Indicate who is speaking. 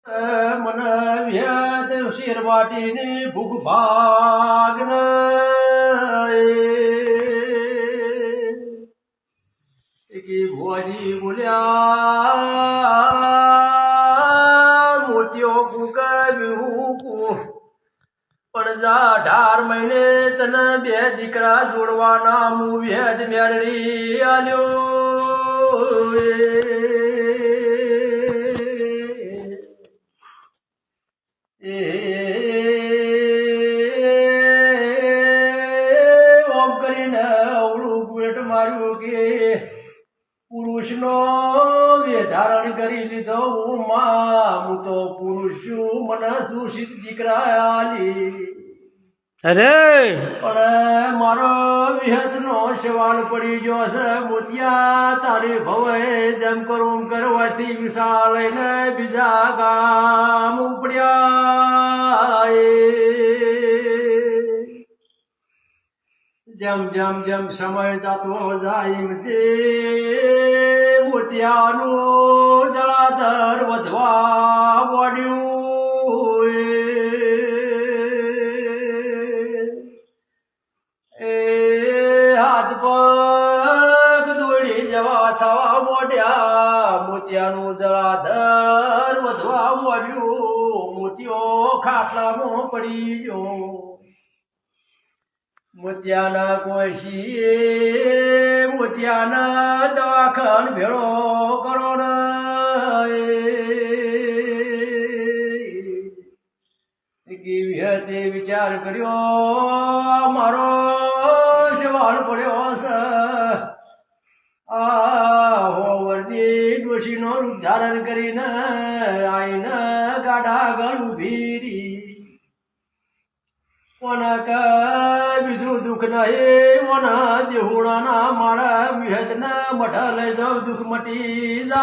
Speaker 1: मन व्याद शेरवाटीने भूख भागन की भुआजी बोल्या मोतियों को कू પણ જા 18 મહિને તને બે દીકરા જોડવાના હું વેદ મેળડી આલ્યો ઓમ કરીને અવળું ગુલેટ માર્યું કે પુરુષનો ધારણ કરી લીધો હું તો પુરુષ છું મને દૂષિત દીકરા આલી
Speaker 2: અરે
Speaker 1: પણ મારો વિહતનો સવાલ પડી ગયો છે મોતિયા તારી ભવે જેમ કરું કરવાથી વિશાળ લઈને બીજા ગામ ઉપડ્યા જેમ જેમ જેમ સમય જતો જાય એમ તે મોતિયાનું જળાધર વધવા મળ્યું એ હાથ પગ દોડી જવા થવા મોઢ્યા મોતિયાનું જળાધર વધવા મળ્યું મોતિયો ખાટલામાં પડી ગયો મોતિયાના કોશીએ મોતિયાના દવાખાન ભેળો કરો ને કેવી હતી વિચાર કર્યો મારો સવાલ પડ્યો છે આ હોવરની ડોશીનો રૂપ ધારણ કરીને આઈને ગાડા ગળ ઉભી રહી બીજું દુઃખ નહીં ઓના દેહુણાના મારા વિહતના મઠા લઈ જાઉં દુઃખ મટી જા